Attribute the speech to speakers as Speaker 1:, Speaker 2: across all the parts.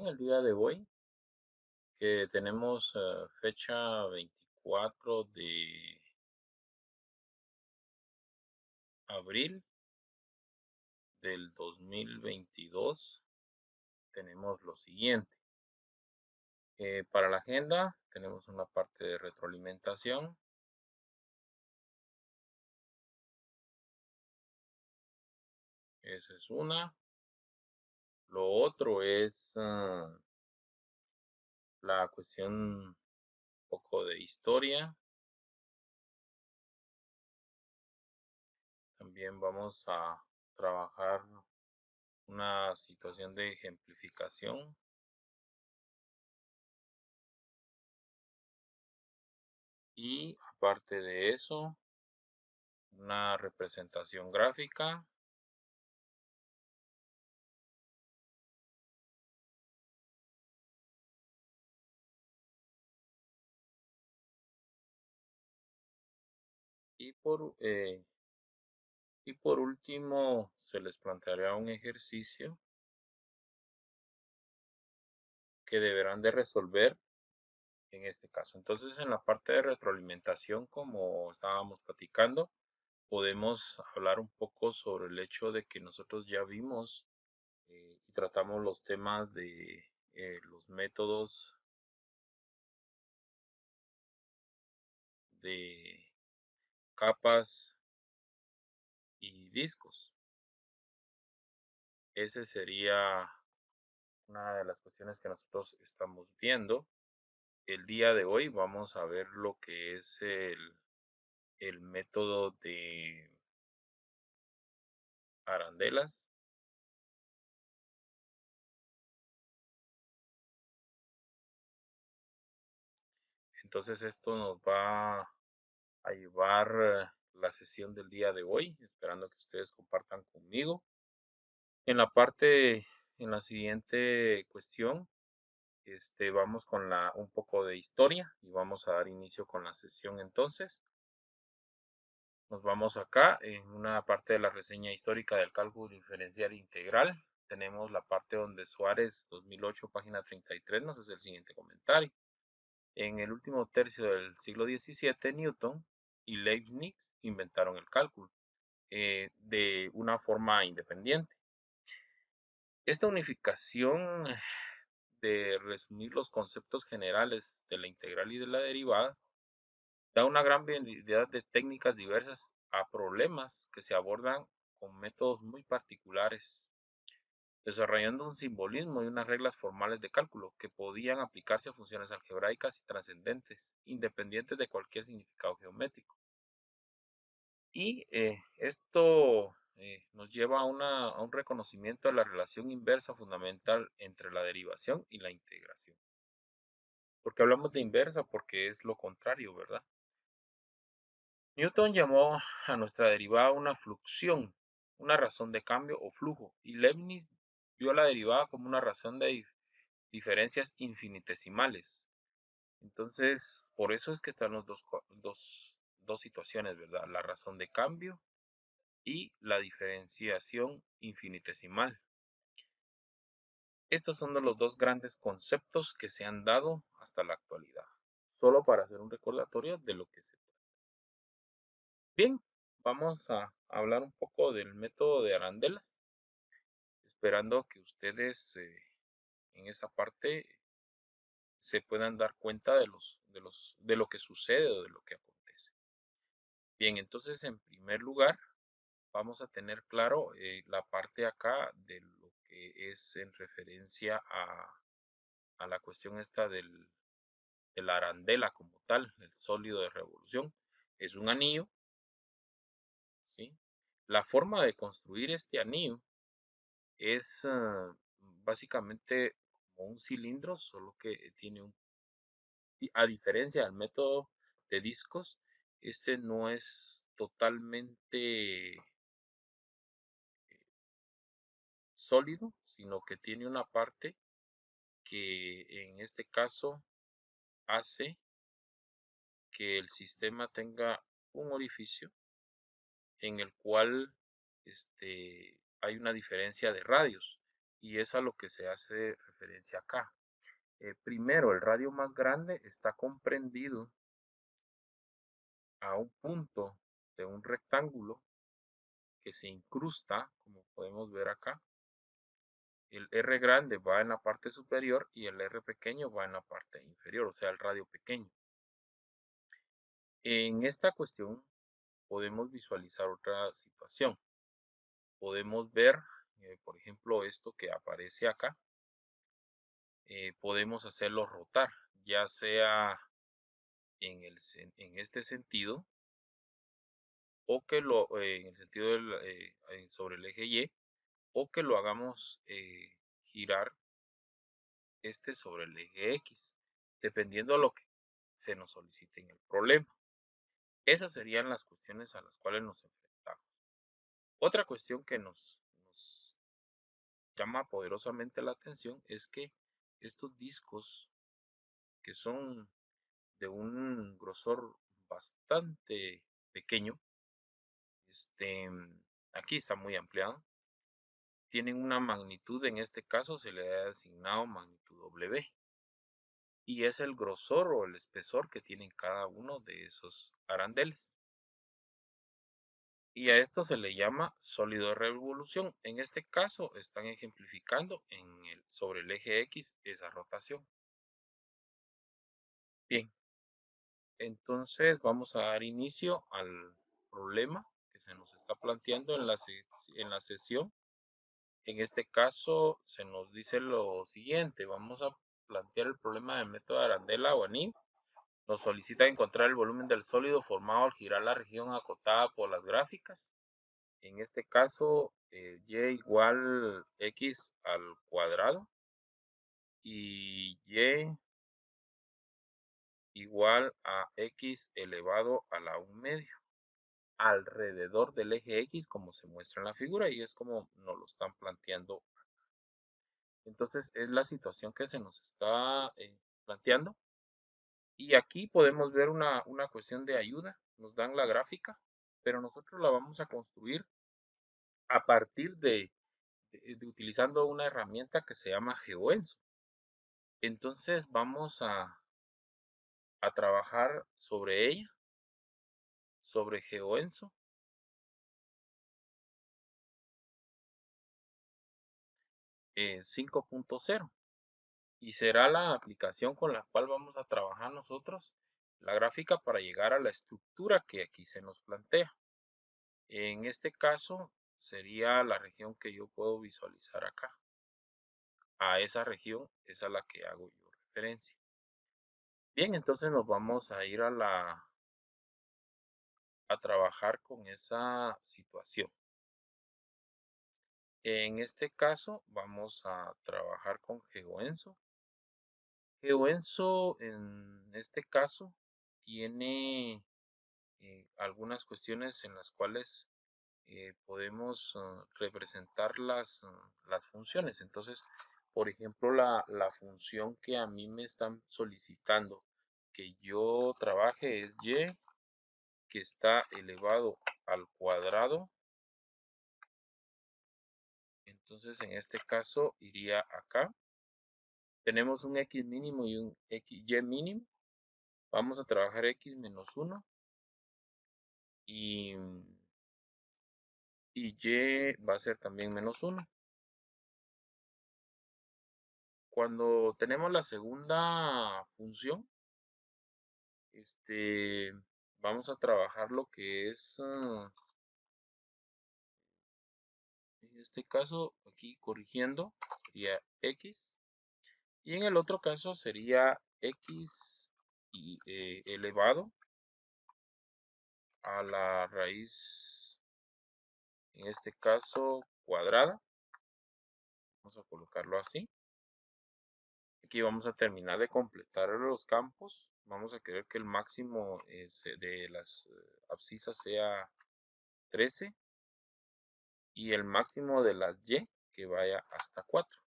Speaker 1: En el día de hoy, que tenemos fecha 24 de abril del 2022, tenemos lo siguiente. Para la agenda tenemos una parte de retroalimentación. Esa es una. Lo otro es la cuestión un poco de historia. También vamos a trabajar una situación de ejemplificación. Y aparte de eso, una representación gráfica. Y por último, se les planteará un ejercicio que deberán de resolver en este caso. Entonces, en la parte de retroalimentación, como estábamos platicando, podemos hablar un poco sobre el hecho de que nosotros ya vimos y tratamos los temas de los métodos de capas y discos. Ese sería una de las cuestiones que nosotros estamos viendo. El día de hoy vamos a ver lo que es el método de arandelas. Entonces esto nos va a llevar la sesión del día de hoy, esperando que ustedes compartan conmigo. En en la siguiente cuestión, vamos con un poco de historia y vamos a dar inicio con la sesión entonces. Nos vamos acá en una parte de la reseña histórica del cálculo diferencial integral. Tenemos la parte donde Suárez, 2008, página 33, nos hace el siguiente comentario. En el último tercio del siglo XVII, Newton y Leibniz inventaron el cálculo de una forma independiente. Esta unificación de resumir los conceptos generales de la integral y de la derivada da una gran variedad de técnicas diversas a problemas que se abordan con métodos muy particulares, desarrollando un simbolismo y unas reglas formales de cálculo que podían aplicarse a funciones algebraicas y trascendentes, independientes de cualquier significado geométrico. Y esto nos lleva a un reconocimiento de la relación inversa fundamental entre la derivación y la integración. ¿Por qué hablamos de inversa? Porque es lo contrario, ¿verdad? Newton llamó a nuestra derivada una fluxión, una razón de cambio o flujo, y Leibniz vio a la derivada como una razón de diferencias infinitesimales. Entonces, por eso es que están los dos situaciones, ¿verdad? La razón de cambio y la diferenciación infinitesimal. Estos son los dos grandes conceptos que se han dado hasta la actualidad, solo para hacer un recordatorio de lo que se trata. Bien, vamos a hablar un poco del método de arandelas, esperando que ustedes en esa parte se puedan dar cuenta de lo que sucede o de lo que acontece. Bien, entonces en primer lugar vamos a tener claro la parte acá de lo que es en referencia a la cuestión esta de la arandela como tal, el sólido de revolución. Es un anillo, ¿sí? La forma de construir este anillo es básicamente como un cilindro, solo que tiene a diferencia del método de discos, este no es totalmente sólido, sino que tiene una parte que en este caso hace que el sistema tenga un orificio en el cual hay una diferencia de radios. y es a lo que se hace referencia acá. Primero, el radio más grande está comprendido a un punto de un rectángulo que se incrusta, como podemos ver acá. El R grande va en la parte superior y el R pequeño va en la parte inferior, o sea, el radio pequeño. En esta cuestión podemos visualizar otra situación. Podemos ver, por ejemplo, esto que aparece acá. Podemos hacerlo rotar, ya sea en este sentido o que en el sentido sobre el eje Y, o que lo hagamos girar sobre el eje X, dependiendo de lo que se nos solicite en el problema. Esas serían las cuestiones a las cuales nos enfrentamos. Otra cuestión que nos llama poderosamente la atención es que estos discos, que son de un grosor bastante pequeño, aquí está muy ampliado, tienen una magnitud, en este caso se le ha asignado magnitud W, y es el grosor o el espesor que tienen cada uno de esos arandeles. Y a esto se le llama sólido de revolución. En este caso están ejemplificando sobre el eje X esa rotación. Bien, entonces vamos a dar inicio al problema que se nos está planteando en la sesión. En este caso se nos dice lo siguiente: vamos a plantear el problema del método de Arandela-Guanín. Nos solicita encontrar el volumen del sólido formado al girar la región acotada por las gráficas. En este caso, y igual x al cuadrado y y igual a x elevado a la 1/2 alrededor del eje X, como se muestra en la figura, y es como nos lo están planteando. Entonces es la situación que se nos está planteando, y aquí podemos ver una cuestión de ayuda. Nos dan la gráfica, pero nosotros la vamos a construir a partir de utilizando una herramienta que se llama GeoEnso. Entonces vamos a trabajar sobre ella, sobre GeoEnso 5.0, y será la aplicación con la cual vamos a trabajar nosotros la gráfica para llegar a la estructura que aquí se nos plantea. En este caso sería la región que yo puedo visualizar acá. A esa región es a la que hago yo referencia. Bien, entonces nos vamos a ir a trabajar con esa situación. En este caso vamos a trabajar con GeoEnso. GeoEnso en este caso tiene algunas cuestiones en las cuales podemos representar las funciones. Entonces, por ejemplo, la función que a mí me están solicitando que yo trabaje es y, que está elevado al cuadrado. Entonces, en este caso iría acá. Tenemos un x mínimo y un y mínimo. Vamos a trabajar x menos 1 y y va a ser también menos 1. Cuando tenemos la segunda función, vamos a trabajar lo que es, en este caso, aquí corrigiendo, sería x, y en el otro caso sería x elevado a la raíz, en este caso, cuadrada. Vamos a colocarlo así. Aquí vamos a terminar de completar los campos. Vamos a querer que el máximo de las abscisas sea 13 y el máximo de las y que vaya hasta 4.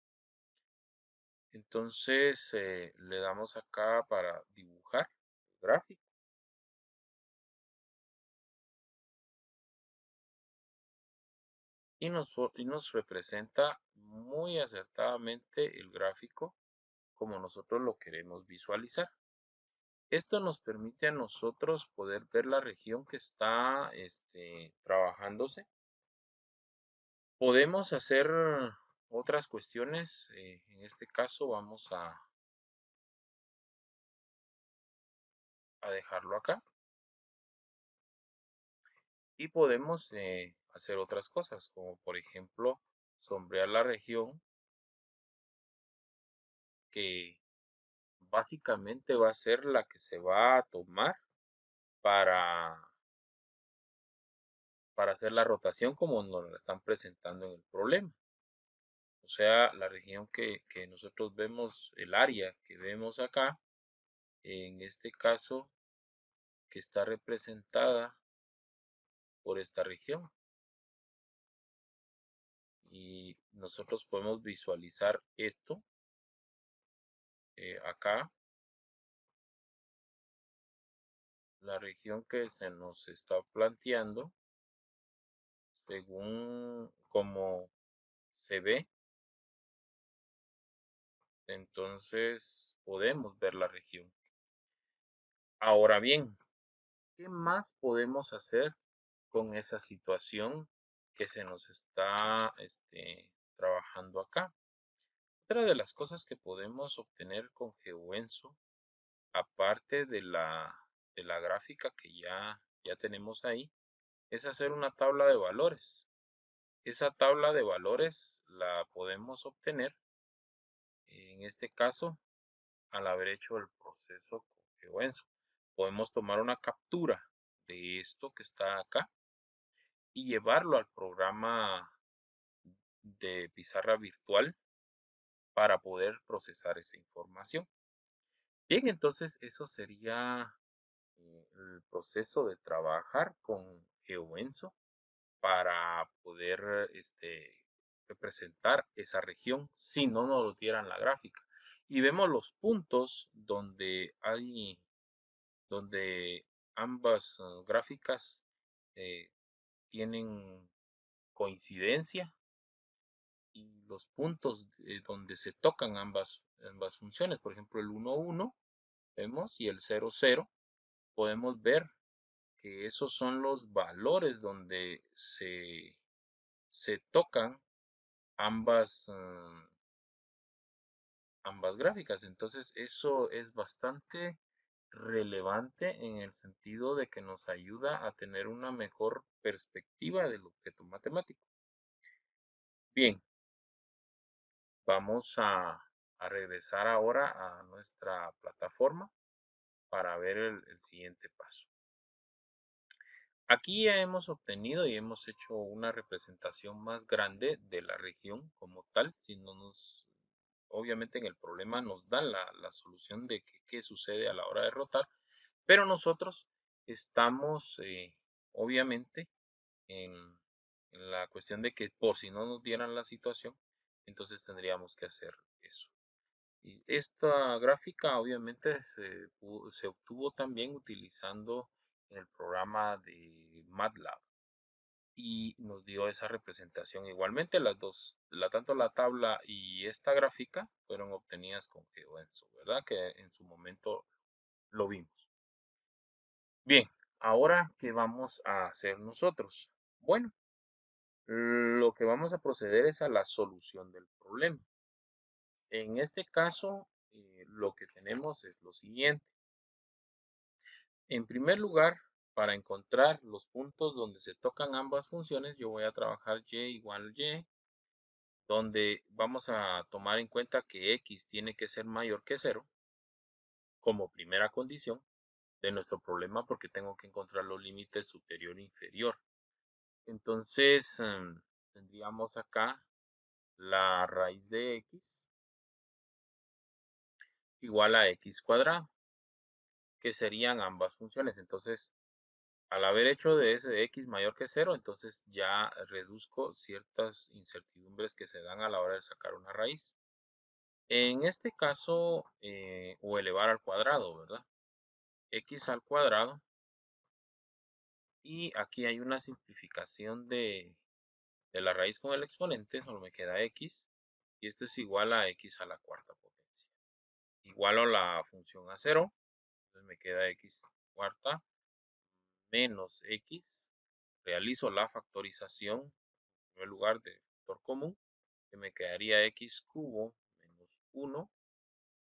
Speaker 1: Entonces le damos acá para dibujar el gráfico. Y nos representa muy acertadamente el gráfico como nosotros lo queremos visualizar. Esto nos permite a nosotros poder ver la región que está trabajándose. Podemos hacer otras cuestiones. En este caso vamos a dejarlo acá. Y podemos hacer otras cosas, como por ejemplo sombrear la región que básicamente va a ser la que se va a tomar para, para hacer la rotación como nos la están presentando en el problema. O sea, la región que nosotros vemos, el área que vemos acá, en este caso, que está representada por esta región. Y nosotros podemos visualizar esto acá, la región que se nos está planteando, según como se ve. Entonces podemos ver la región. Ahora bien, ¿qué más podemos hacer con esa situación que se nos está trabajando acá? Otra de las cosas que podemos obtener con GeoEnso, aparte de la gráfica que ya tenemos ahí, es hacer una tabla de valores. Esa tabla de valores la podemos obtener, en este caso, al haber hecho el proceso con GeoEnso. Podemos tomar una captura de esto que está acá y llevarlo al programa de pizarra virtual para poder procesar esa información. Bien, entonces eso sería el proceso de trabajar con GeoEnso para poder representar esa región si no nos dieran la gráfica. Y vemos los puntos donde ambas gráficas eh, tienen coincidencia, y los puntos donde se tocan ambas funciones, por ejemplo el 1, 1, vemos, y el 0, 0, podemos ver que esos son los valores donde se tocan ambas, ambas gráficas. Entonces eso es bastante relevante en el sentido de que nos ayuda a tener una mejor perspectiva del objeto matemático. Bien, vamos a regresar ahora a nuestra plataforma para ver el siguiente paso. Aquí ya hemos obtenido y hemos hecho una representación más grande de la región como tal. Si no nos, obviamente en el problema nos dan la solución de qué sucede a la hora de rotar, pero nosotros estamos obviamente en, en la cuestión de que por si no nos dieran la situación, entonces tendríamos que hacer eso. Y esta gráfica obviamente se obtuvo también utilizando el programa de MATLAB y nos dio esa representación. Igualmente tanto la tabla y esta gráfica fueron obtenidas con GeoEnso, ¿verdad? Que en su momento lo vimos. Bien, ahora, ¿qué vamos a hacer nosotros? Bueno, lo que vamos a proceder es a la solución del problema. En este caso, lo que tenemos es lo siguiente. En primer lugar, para encontrar los puntos donde se tocan ambas funciones, yo voy a trabajar y igual y, donde vamos a tomar en cuenta que x tiene que ser mayor que 0 como primera condición de nuestro problema, porque tengo que encontrar los límites superior e inferior. Entonces, tendríamos acá la raíz de x igual a x cuadrado, que serían ambas funciones. Entonces, al haber hecho de ese x mayor que 0, entonces ya reduzco ciertas incertidumbres que se dan a la hora de sacar una raíz. En este caso, o elevar al cuadrado, ¿verdad? X al cuadrado. Y aquí hay una simplificación de la raíz con el exponente, solo me queda x. y esto es igual a x a la cuarta potencia. Igual a la función a 0, entonces me queda x cuarta menos x. Realizo la factorización, en primer lugar de factor común, que me quedaría x cubo menos 1.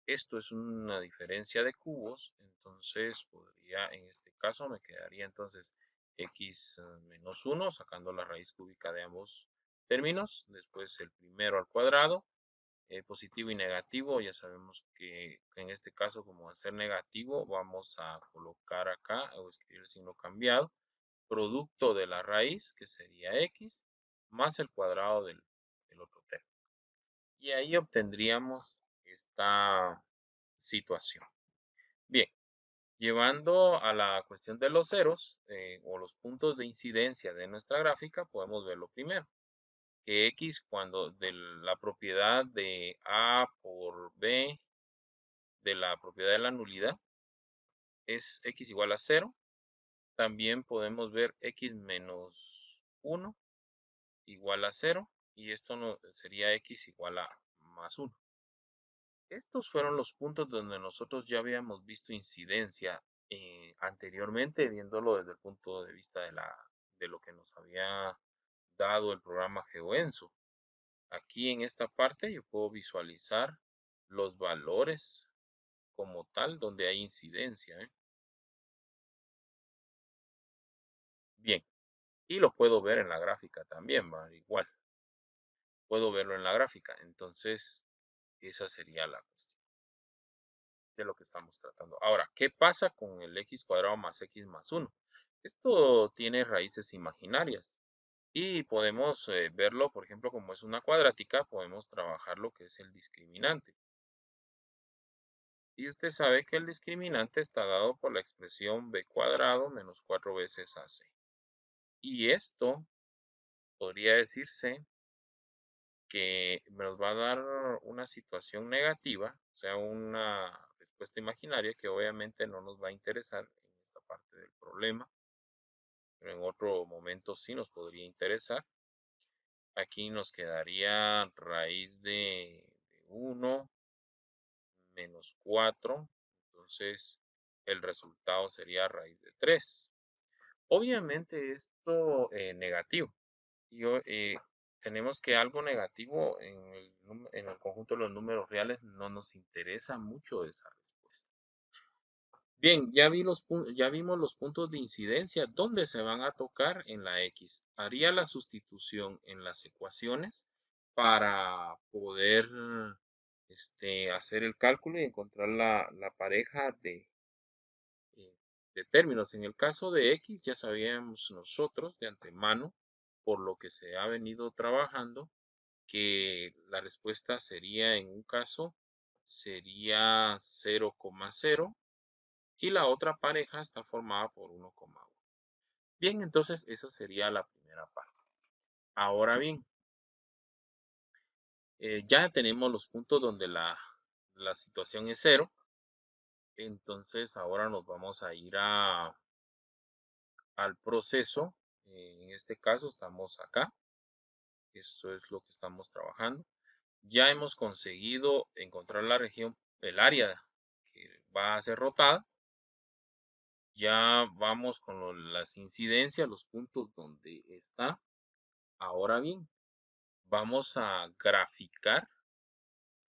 Speaker 1: Esto es una diferencia de cubos, entonces podría, en este caso, me quedaría entonces x menos 1, sacando la raíz cúbica de ambos términos. Después el primero al cuadrado, positivo y negativo. Ya sabemos que en este caso, como va a ser negativo, vamos a colocar acá o escribir el signo cambiado. Producto de la raíz, que sería x, más el cuadrado del otro término. Y ahí obtendríamos esta situación. Bien, llevando a la cuestión de los ceros o los puntos de incidencia de nuestra gráfica, podemos ver lo primero, que x cuando de la propiedad de A por B de la propiedad de la nulidad es x igual a 0. También podemos ver x menos 1 igual a 0 y esto no, sería x igual a más 1. Estos fueron los puntos donde nosotros ya habíamos visto incidencia anteriormente, viéndolo desde el punto de vista de lo que nos había dado el programa GeoEnso. Aquí en esta parte yo puedo visualizar los valores como tal donde hay incidencia. Bien, y lo puedo ver en la gráfica también, ¿va? Igual, puedo verlo en la gráfica. Entonces, esa sería la cuestión de lo que estamos tratando. Ahora, ¿qué pasa con el x cuadrado más x más 1? Esto tiene raíces imaginarias y podemos verlo, por ejemplo, como es una cuadrática, podemos trabajar lo que es el discriminante. Y usted sabe que el discriminante está dado por la expresión b cuadrado menos 4 veces ac. Y esto podría decirse que nos va a dar una situación negativa, o sea, una respuesta imaginaria que obviamente no nos va a interesar en esta parte del problema, pero en otro momento sí nos podría interesar. Aquí nos quedaría raíz de 1 menos 4, entonces el resultado sería raíz de 3. Obviamente esto negativo. Y tenemos que algo negativo en el conjunto de los números reales no nos interesa mucho esa respuesta. Bien, ya vimos los puntos de incidencia donde se van a tocar en la X. Haría la sustitución en las ecuaciones para poder hacer el cálculo y encontrar la pareja de términos. En el caso de X ya sabíamos nosotros de antemano, por lo que se ha venido trabajando, que la respuesta sería en un caso sería 0,0 y la otra pareja está formada por 1,1. Bien, entonces esa sería la primera parte. Ahora bien, ya tenemos los puntos donde la situación es 0. Entonces ahora nos vamos a ir al proceso. En este caso estamos acá. Eso es lo que estamos trabajando. Ya hemos conseguido encontrar la región, el área que va a ser rotada. Ya vamos con las incidencias, los puntos donde está. Ahora bien, vamos a graficar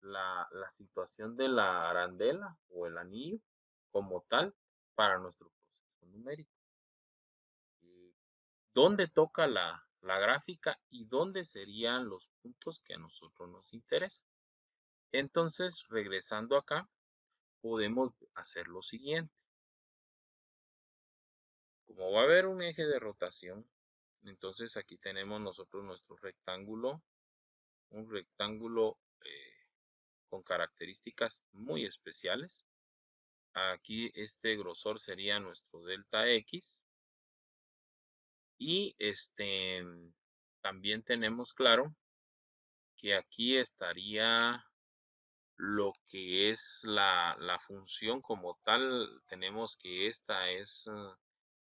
Speaker 1: la situación de la arandela o el anillo como tal para nuestro proceso numérico. ¿Dónde toca la gráfica y dónde serían los puntos que a nosotros nos interesan? Entonces, regresando acá, podemos hacer lo siguiente. Como va a haber un eje de rotación, entonces aquí tenemos nosotros nuestro rectángulo, un rectángulo con características muy especiales. Aquí este grosor sería nuestro delta X y también tenemos claro que aquí estaría lo que es la función como tal. Tenemos que esta es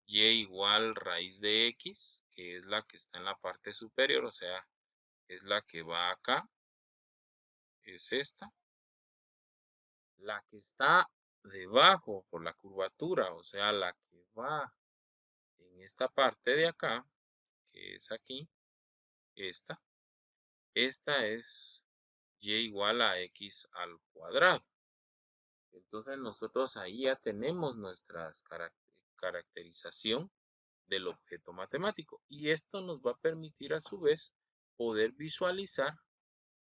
Speaker 1: y igual raíz de x, que es la que está en la parte superior, o sea, es la que va acá. es esta. La que está debajo por la curvatura, o sea, la que va en esta parte de acá, que es aquí, esta. Esta es y igual a x al cuadrado. Entonces nosotros ahí ya tenemos nuestra caracterización del objeto matemático. Y esto nos va a permitir a su vez poder visualizar,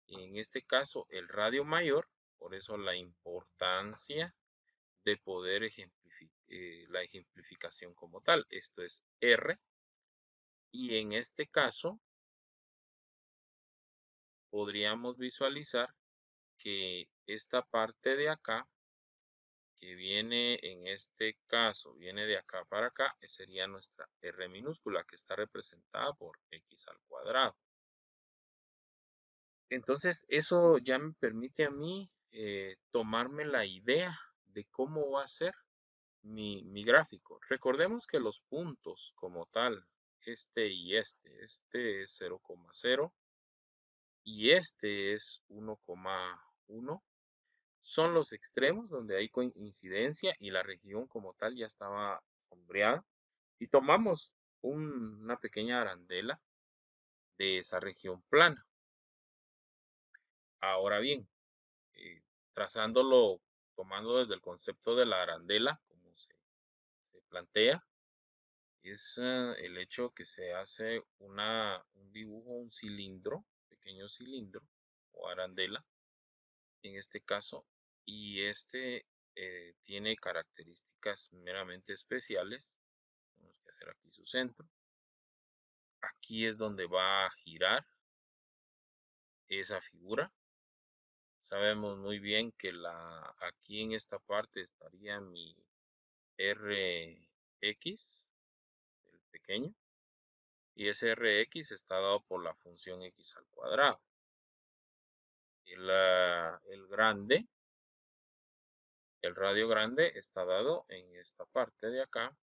Speaker 1: en este caso, el radio mayor. Por eso la importancia de poder la ejemplificación como tal. Esto es R. Y en este caso podríamos visualizar que esta parte de acá, que viene en este caso, viene de acá para acá, sería nuestra R minúscula, que está representada por x al cuadrado. Entonces, eso ya me permite a mí tomarme la idea de cómo va a ser mi gráfico. Recordemos que los puntos como tal, este y este es 0,0 y este es 1,1, son los extremos donde hay coincidencia y la región como tal ya estaba sombreada. Y tomamos una pequeña arandela de esa región plana. Ahora bien, trazándolo, tomando desde el concepto de la arandela, como se plantea, es el hecho que se hace un dibujo, un cilindro, pequeño cilindro o arandela en este caso, y este tiene características meramente especiales. Tenemos que hacer aquí su centro. Aquí es donde va a girar esa figura. Sabemos muy bien que aquí en esta parte estaría mi Rx, el pequeño, y ese Rx está dado por la función x al cuadrado. El grande, el radio grande está dado en esta parte de acá.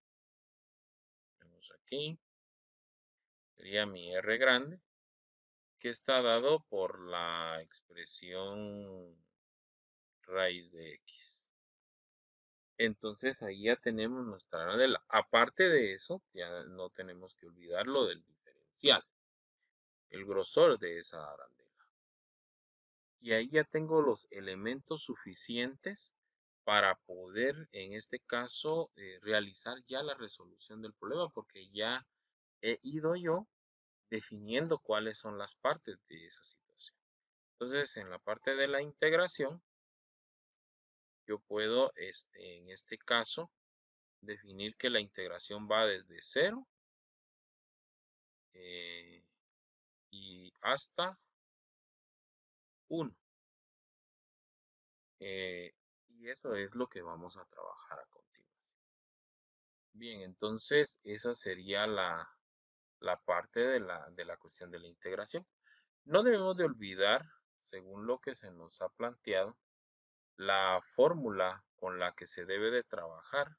Speaker 1: Vemos aquí, sería mi R grande, que está dado por la expresión raíz de x. Entonces ahí ya tenemos nuestra arandela. Aparte de eso, ya no tenemos que olvidar lo del diferencial, el grosor de esa arandela. Y ahí ya tengo los elementos suficientes para poder, en este caso, realizar ya la resolución del problema, porque ya he ido yo definiendo cuáles son las partes de esa situación. Entonces, en la parte de la integración, yo puedo, en este caso, definir que la integración va desde 0 y hasta 1. Y eso es lo que vamos a trabajar a continuación. Bien, entonces esa sería la parte de la cuestión de la integración. No debemos de olvidar, según lo que se nos ha planteado, la fórmula con la que se debe de trabajar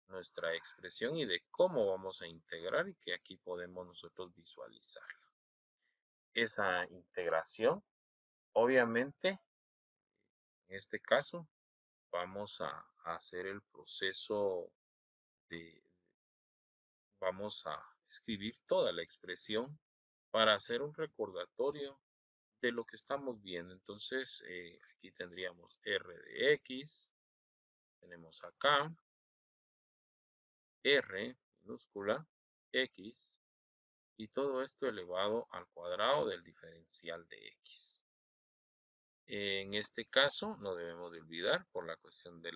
Speaker 1: nuestra expresión y de cómo vamos a integrar y que aquí podemos nosotros visualizarla. Esa integración, obviamente, en este caso, vamos a hacer el proceso de, vamos a escribir toda la expresión para hacer un recordatorio de lo que estamos viendo. Entonces, aquí tendríamos r de x, tenemos acá r minúscula x y todo esto elevado al cuadrado del diferencial de x. En este caso, no debemos de olvidar por la cuestión de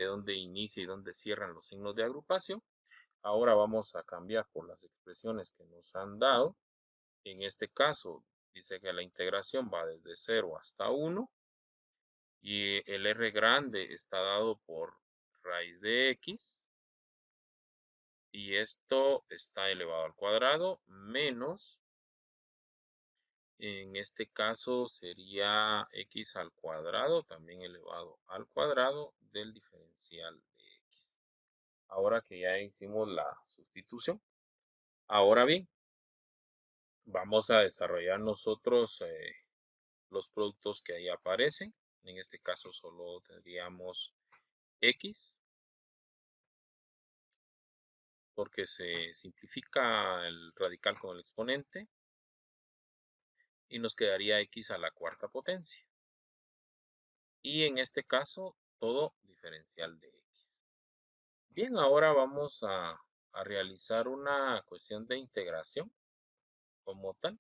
Speaker 1: dónde inicia y dónde cierran los signos de agrupación. Ahora vamos a cambiar por las expresiones que nos han dado. En este caso, dice que la integración va desde 0 hasta 1 y el r grande está dado por raíz de x y esto está elevado al cuadrado menos, en este caso sería x al cuadrado, también elevado al cuadrado del diferencial de x. Ahora que ya hicimos la sustitución, ahora bien, vamos a desarrollar nosotros los productos que ahí aparecen. En este caso solo tendríamos X, porque se simplifica el radical con el exponente, y nos quedaría X a la cuarta potencia. Y en este caso, todo diferencial de X. Bien, ahora vamos a realizar una cuestión de integración como tal.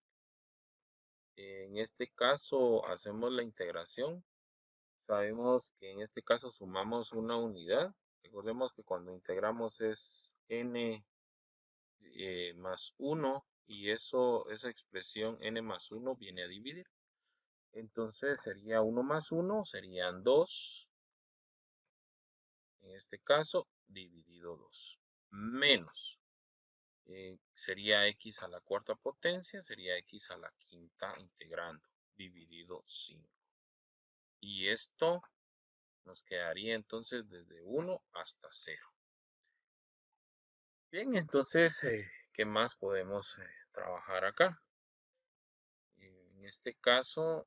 Speaker 1: En este caso hacemos la integración. Sabemos que en este caso sumamos una unidad. Recordemos que cuando integramos es n más 1 y esa expresión n más 1 viene a dividir. Entonces sería 1 más 1, serían 2. En este caso, dividido 2. Menos. Sería x a la cuarta potencia, sería x a la quinta integrando, dividido 5. Y esto nos quedaría entonces desde 1 hasta 0. Bien, entonces, ¿qué más podemos trabajar acá? En este caso,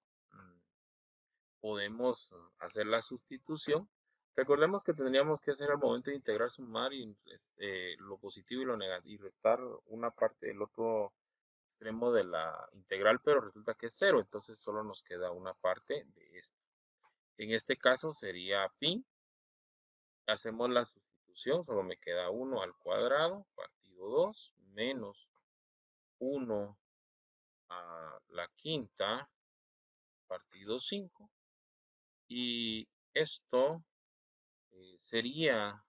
Speaker 1: podemos hacer la sustitución. Recordemos que tendríamos que hacer al momento de integrar, sumar y, lo positivo y lo negativo y restar una parte del otro extremo de la integral, pero resulta que es 0, entonces solo nos queda una parte de esta. En este caso sería pi. Hacemos la sustitución, solo me queda 1 al cuadrado partido 2 menos 1 a la quinta partido 5. Y esto sería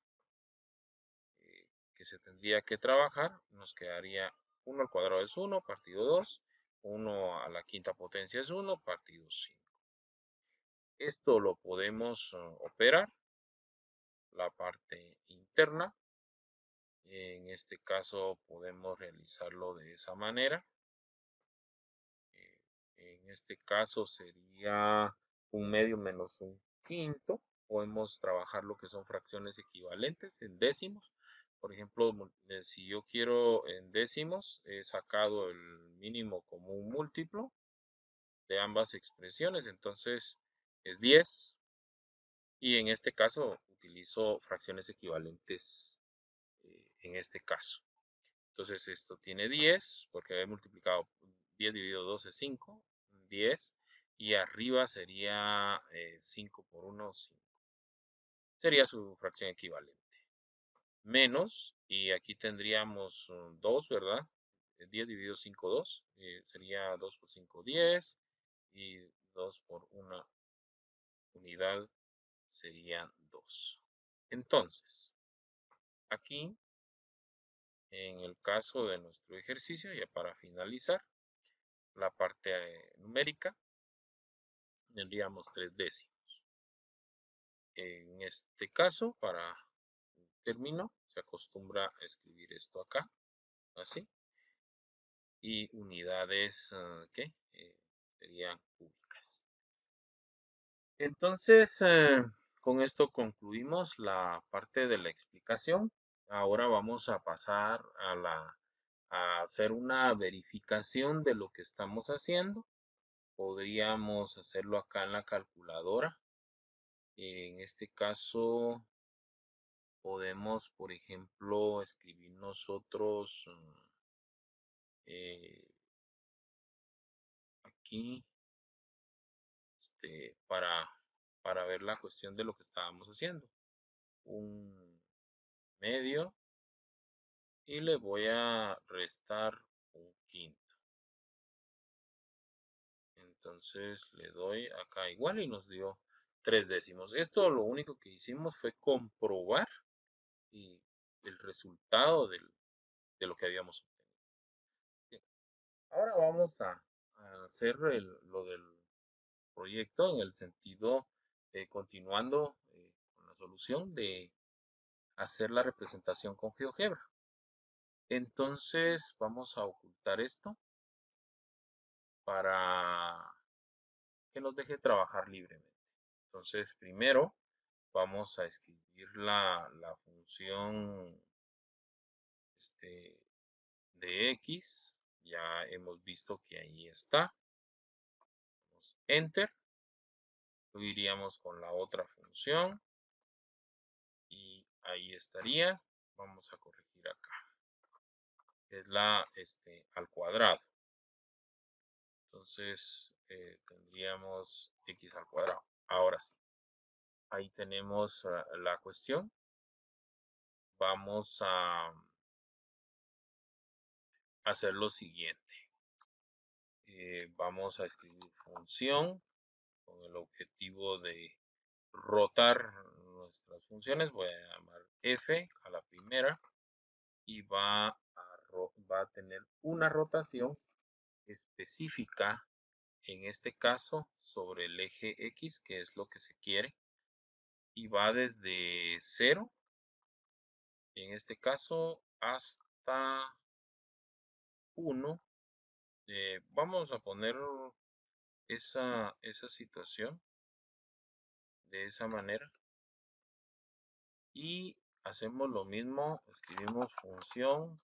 Speaker 1: que se tendría que trabajar, nos quedaría 1 al cuadrado es 1, partido 2, 1 a la quinta potencia es 1, partido 5. Esto lo podemos operar, la parte interna. En este caso podemos realizarlo de esa manera. En este caso sería un medio menos un quinto. Podemos trabajar lo que son fracciones equivalentes en décimos. Por ejemplo, si yo quiero en décimos, he sacado el mínimo común múltiplo de ambas expresiones, entonces es 10. Y en este caso utilizo fracciones equivalentes en este caso. Entonces esto tiene 10, porque he multiplicado 10 dividido 2 es 5, 10. Y arriba sería 5 por 1, 5. Sería su fracción equivalente. Menos, y aquí tendríamos 2, ¿verdad? 10 dividido 5, 2. Sería 2 por 5, 10. Y 2 por una unidad serían 2. Entonces, aquí, en el caso de nuestro ejercicio, ya para finalizar, la parte numérica, tendríamos 3 décimos. En este caso, para término, se acostumbra a escribir esto acá, así. Y unidades, ¿qué? Serían cúbicas. Entonces, con esto concluimos la parte de la explicación. Ahora vamos a pasar a hacer una verificación de lo que estamos haciendo. Podríamos hacerlo acá en la calculadora. En este caso, podemos, por ejemplo, escribir nosotros eh, aquí para ver la cuestión de lo que estábamos haciendo. Un medio y le voy a restar un quinto. Entonces le doy acá igual y nos dio 3 décimos. Esto lo único que hicimos fue comprobar y el resultado de lo que habíamos obtenido. Bien, ahora vamos a hacer lo del proyecto en el sentido, continuando con la solución de hacer la representación con GeoGebra. Entonces vamos a ocultar esto para que nos deje trabajar libremente. Entonces primero vamos a escribir la función de x. Ya hemos visto que ahí está. damos Enter, lo iríamos con la otra función y ahí estaría. Vamos a corregir acá, es la al cuadrado. Entonces tendríamos x al cuadrado. Ahora sí, ahí tenemos la cuestión. Vamos a hacer lo siguiente. Vamos a escribir función con el objetivo de rotar nuestras funciones. Voy a llamar f a la primera y va a tener una rotación específica, en este caso sobre el eje X, que es lo que se quiere, y va desde 0, en este caso, hasta 1. Vamos a poner esa situación de esa manera y hacemos lo mismo, escribimos función,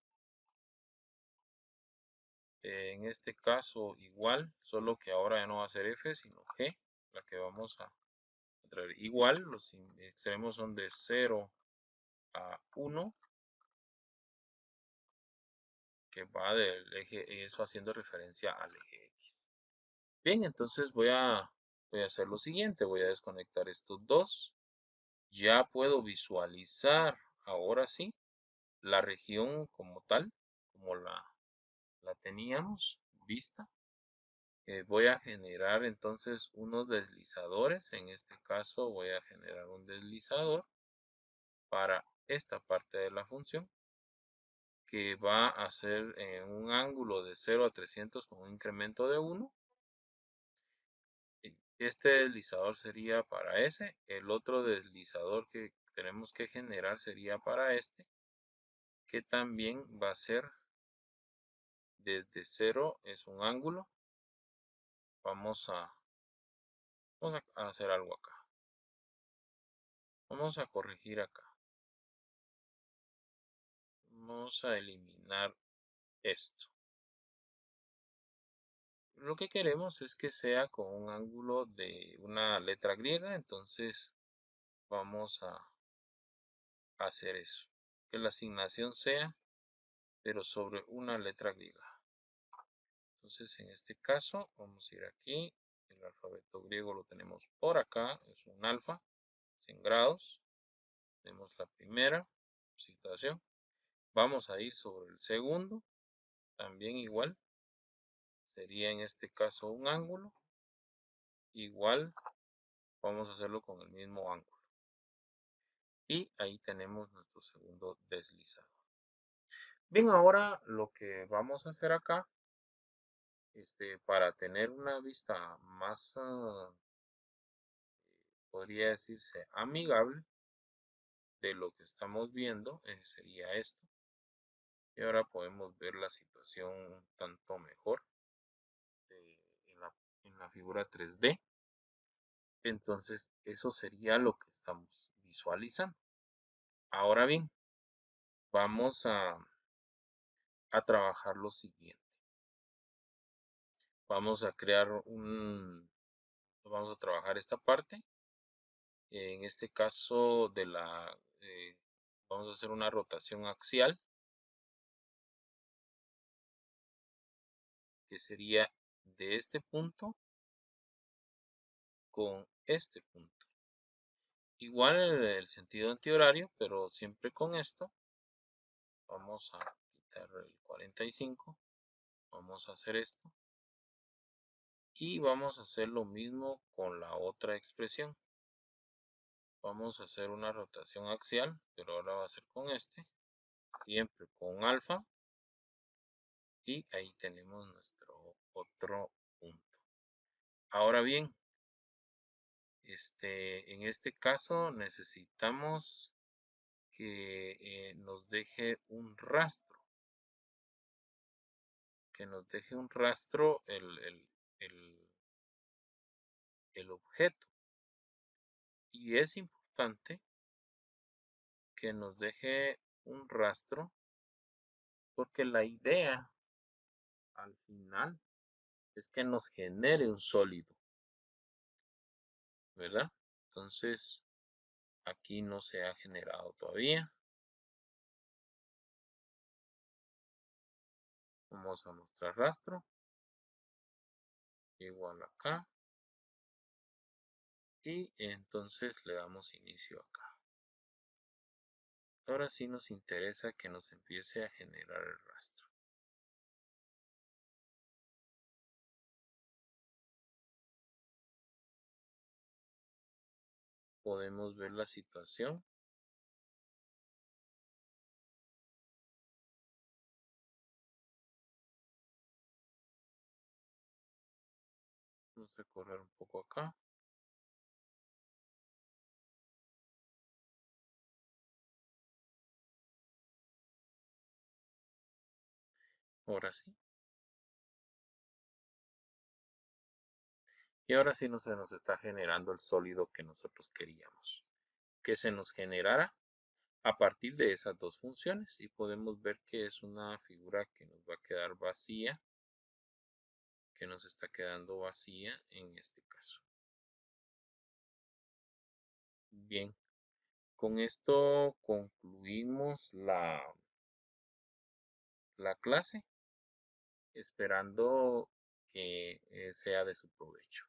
Speaker 1: en este caso igual, solo que ahora ya no va a ser f sino g, la que vamos a traer. Igual, los extremos son de 0 a 1, que va del eje, eso haciendo referencia al eje X. Bien, entonces voy a hacer lo siguiente, voy a desconectar estos dos. Ya puedo visualizar ahora sí la región como tal, como la teníamos vista. Voy a generar entonces unos deslizadores. En este caso voy a generar un deslizador para esta parte de la función, que va a ser en un ángulo de 0 a 300 con un incremento de 1. Este deslizador sería para ese. El otro deslizador que tenemos que generar sería para este, que también va a ser desde 0, es un ángulo. Vamos a hacer algo acá. Vamos a corregir acá. Vamos a eliminar esto. Lo que queremos es que sea con un ángulo de una letra griega, entonces vamos a hacer eso. Que la asignación sea, pero sobre una letra griega. Entonces en este caso vamos a ir aquí. El alfabeto griego lo tenemos por acá, es un alfa, 100 grados. Tenemos la primera situación. Vamos a ir sobre el segundo, también igual. Sería en este caso un ángulo. Igual vamos a hacerlo con el mismo ángulo. Y ahí tenemos nuestro segundo deslizador. Bien, ahora lo que vamos a hacer acá, para tener una vista más, podría decirse, amigable de lo que estamos viendo, sería esto. Y ahora podemos ver la situación un tanto mejor en la figura 3D. Entonces, eso sería lo que estamos visualizando. Ahora bien, vamos a trabajar lo siguiente. Vamos a vamos a trabajar esta parte. En este caso vamos a hacer una rotación axial, que sería de este punto con este punto. Igual el sentido antihorario, pero siempre con esto. Vamos a quitar el 45. Vamos a hacer esto. Y vamos a hacer lo mismo con la otra expresión. Vamos a hacer una rotación axial, pero ahora va a ser con este. Siempre con alfa. Y ahí tenemos nuestro otro punto. Ahora bien, en este caso necesitamos que nos deje un rastro. Que nos deje un rastro el objeto. Y es importante que nos deje un rastro, porque la idea al final es que nos genere un sólido. ¿verdad? Entonces, aquí no se ha generado todavía. Vamos a mostrar rastro. Igual acá. Y entonces le damos inicio acá. Ahora sí nos interesa que nos empiece a generar el rastro. Podemos ver la situación. Vamos a correr un poco acá. Ahora sí. Y ahora sí no se nos está generando el sólido que nosotros queríamos. Que se nos generara a partir de esas dos funciones. Y podemos ver que es una figura que nos va a quedar vacía. Que nos está quedando vacía en este caso. Bien. Con esto concluimos la clase, esperando que sea de su provecho.